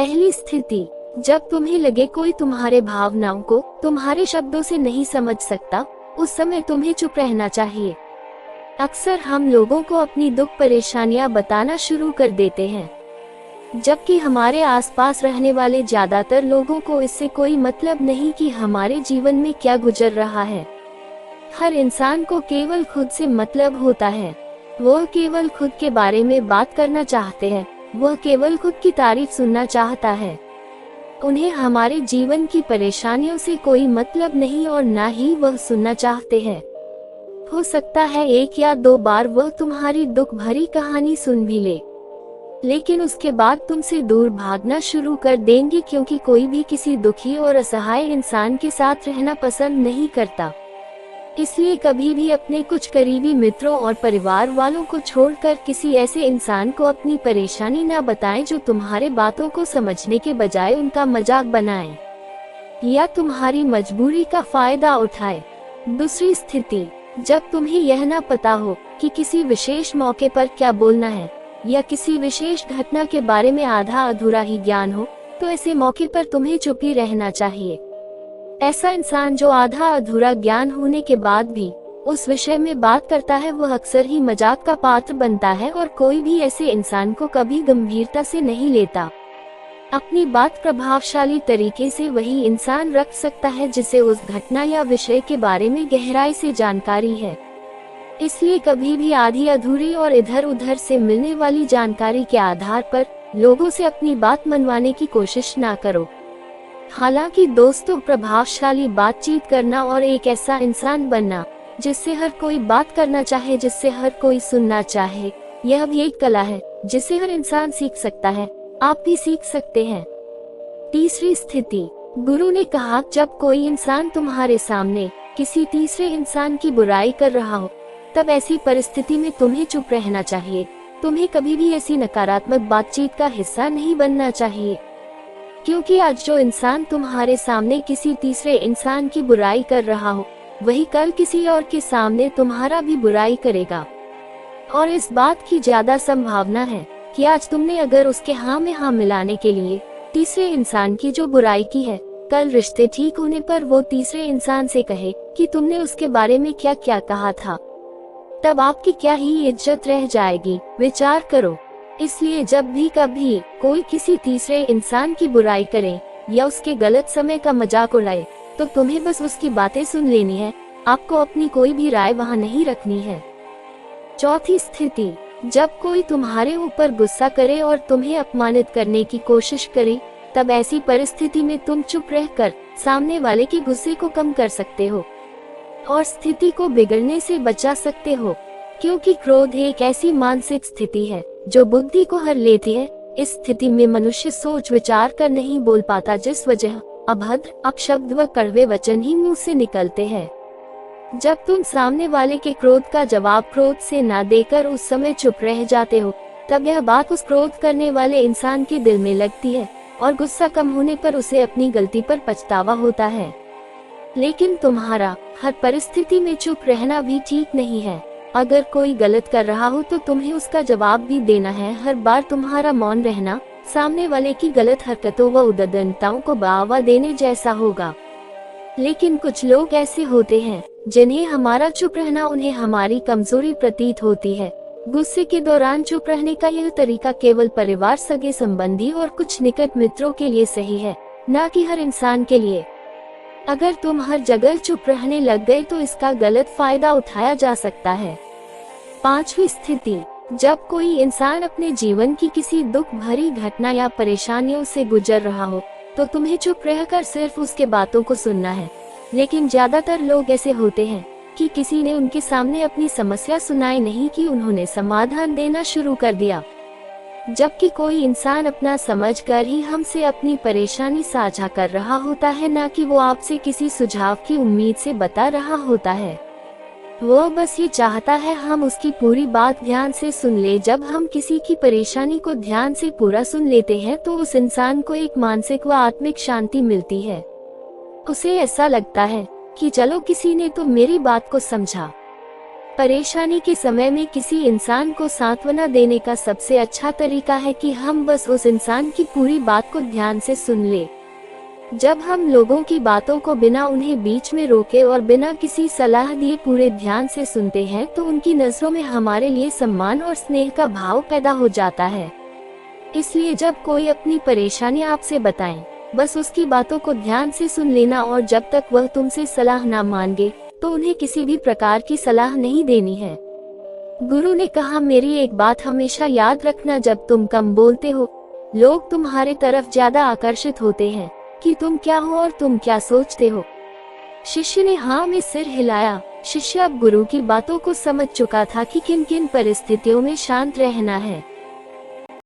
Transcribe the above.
पहली स्थिति, जब तुम्हें लगे कोई तुम्हारे भावनाओं को तुम्हारे शब्दों से नहीं समझ सकता, उस समय तुम्हें चुप रहना चाहिए। अक्सर हम लोगों को अपनी दुख परेशानियां बताना शुरू कर देते हैं, जबकि हमारे आसपास रहने वाले ज्यादातर लोगों को इससे कोई मतलब नहीं कि हमारे जीवन में क्या गुजर रहा है। हर इंसान को केवल खुद से मतलब होता है। वो केवल खुद के बारे में बात करना चाहते हैं, वह केवल खुद की तारीफ सुनना चाहता है। उन्हें हमारे जीवन की परेशानियों से कोई मतलब नहीं और ना ही वह सुनना चाहते हैं। हो सकता है 1 या 2 बार वह तुम्हारी दुख भरी कहानी सुन भी ले, लेकिन उसके बाद तुमसे दूर भागना शुरू कर देंगे, क्योंकि कोई भी किसी दुखी और असहाय इंसान के साथ रहना पसंद नहीं करता। इसलिए कभी भी अपने कुछ करीबी मित्रों और परिवार वालों को छोड़कर किसी ऐसे इंसान को अपनी परेशानी न बताएं जो तुम्हारे बातों को समझने के बजाय उनका मजाक बनाए या तुम्हारी मजबूरी का फायदा उठाए। दूसरी स्थिति, जब तुम्हें यह न पता हो कि किसी विशेष मौके पर क्या बोलना है या किसी विशेष घटना के बारे में आधा अधूरा ही ज्ञान हो, तो ऐसे मौके पर तुम्हें चुप ही रहना चाहिए। ऐसा इंसान जो आधा अधूरा ज्ञान होने के बाद भी उस विषय में बात करता है, वह अक्सर ही मजाक का पात्र बनता है और कोई भी ऐसे इंसान को कभी गंभीरता से नहीं लेता। अपनी बात प्रभावशाली तरीके से वही इंसान रख सकता है जिसे उस घटना या विषय के बारे में गहराई से जानकारी है। इसलिए कभी भी आधी अधूरी और इधर उधर से मिलने वाली जानकारी के आधार पर लोगों से अपनी बात मनवाने की कोशिश ना करो। हालांकि दोस्तों, प्रभावशाली बातचीत करना और एक ऐसा इंसान बनना जिससे हर कोई बात करना चाहे, जिससे हर कोई सुनना चाहे, यह भी एक कला है जिसे हर इंसान सीख सकता है। आप भी सीख सकते हैं। तीसरी स्थिति, गुरु ने कहा, जब कोई इंसान तुम्हारे सामने किसी तीसरे इंसान की बुराई कर रहा हो, तब ऐसी परिस्थिति में तुम्हें चुप रहना चाहिए। तुम्हें कभी भी ऐसी नकारात्मक बातचीत का हिस्सा नहीं बनना चाहिए, क्योंकि आज जो इंसान तुम्हारे सामने किसी तीसरे इंसान की बुराई कर रहा हो, वही कल किसी और के सामने तुम्हारा भी बुराई करेगा। और इस बात की ज्यादा संभावना है कि आज तुमने अगर उसके हाँ में हाँ मिलाने के लिए तीसरे इंसान की जो बुराई की है, कल रिश्ते ठीक होने पर वो तीसरे इंसान से कहे कि तुमने उसके बारे में क्या क्या कहा था, तब आपकी क्या ही इज्जत रह जाएगी। विचार करो। इसलिए जब भी कभी कोई किसी तीसरे इंसान की बुराई करे या उसके गलत समय का मजाक उड़ाए, तो तुम्हें बस उसकी बातें सुन लेनी है। आपको अपनी कोई भी राय वहाँ नहीं रखनी है। चौथी स्थिति, जब कोई तुम्हारे ऊपर गुस्सा करे और तुम्हें अपमानित करने की कोशिश करे, तब ऐसी परिस्थिति में तुम चुप रहकर सामने वाले के गुस्से को कम कर सकते हो और स्थिति को बिगड़ने से बचा सकते हो, क्योंकि क्रोध एक ऐसी मानसिक स्थिति है जो बुद्धि को हर लेती है। इस स्थिति में मनुष्य सोच विचार कर नहीं बोल पाता, जिस वजह अभद्र अपशब्द व कड़वे वचन ही मुंह से निकलते हैं। जब तुम सामने वाले के क्रोध का जवाब क्रोध से ना देकर उस समय चुप रह जाते हो, तब यह बात उस क्रोध करने वाले इंसान के दिल में लगती है और गुस्सा कम होने पर उसे अपनी गलती पर पछतावा होता है। लेकिन तुम्हारा हर परिस्थिति में चुप रहना भी ठीक नहीं है। अगर कोई गलत कर रहा हो तो तुम्हें उसका जवाब भी देना है। हर बार तुम्हारा मौन रहना सामने वाले की गलत हरकतों व उद्दंडताओं को बढ़ावा देने जैसा होगा। लेकिन कुछ लोग ऐसे होते हैं जिन्हें हमारा चुप रहना उन्हें हमारी कमजोरी प्रतीत होती है। गुस्से के दौरान चुप रहने का यह तरीका केवल परिवार, सगे संबंधी और कुछ निकट मित्रों के लिए सही है, न कि हर इंसान के लिए। अगर तुम हर जगह चुप रहने लग गए तो इसका गलत फायदा उठाया जा सकता है। पांचवी स्थिति, जब कोई इंसान अपने जीवन की किसी दुख भरी घटना या परेशानियों से गुजर रहा हो, तो तुम्हें चुप रहकर सिर्फ उसके बातों को सुनना है। लेकिन ज्यादातर लोग ऐसे होते हैं कि किसी ने उनके सामने अपनी समस्या सुनाई नहीं कि उन्होंने समाधान देना शुरू कर दिया, जबकि कोई इंसान अपना समझकर ही हमसे अपनी परेशानी साझा कर रहा होता है, न कि वो आपसे किसी सुझाव की उम्मीद से बता रहा होता है। वो बस ये चाहता है हम उसकी पूरी बात ध्यान से सुन ले। जब हम किसी की परेशानी को ध्यान से पूरा सुन लेते हैं तो उस इंसान को एक मानसिक व आत्मिक शांति मिलती है। उसे ऐसा लगता है कि चलो किसी ने तो मेरी बात को समझा। परेशानी के समय में किसी इंसान को सांत्वना देने का सबसे अच्छा तरीका है कि हम बस उस इंसान की पूरी बात को ध्यान से सुन ले। जब हम लोगों की बातों को बिना उन्हें बीच में रोके और बिना किसी सलाह दिए पूरे ध्यान से सुनते हैं तो उनकी नजरों में हमारे लिए सम्मान और स्नेह का भाव पैदा हो जाता है। इसलिए जब कोई अपनी परेशानी आपसे बताए, बस उसकी बातों को ध्यान से सुन लेना और जब तक वह तुमसे सलाह ना मांगे तो उन्हें किसी भी प्रकार की सलाह नहीं देनी है। गुरु ने कहा, मेरी एक बात हमेशा याद रखना, जब तुम कम बोलते हो लोग तुम्हारे तरफ ज्यादा आकर्षित होते हैं कि तुम क्या हो और तुम क्या सोचते हो। शिष्य ने हाँ में सिर हिलाया। शिष्य अब गुरु की बातों को समझ चुका था कि किन किन परिस्थितियों में शांत रहना है।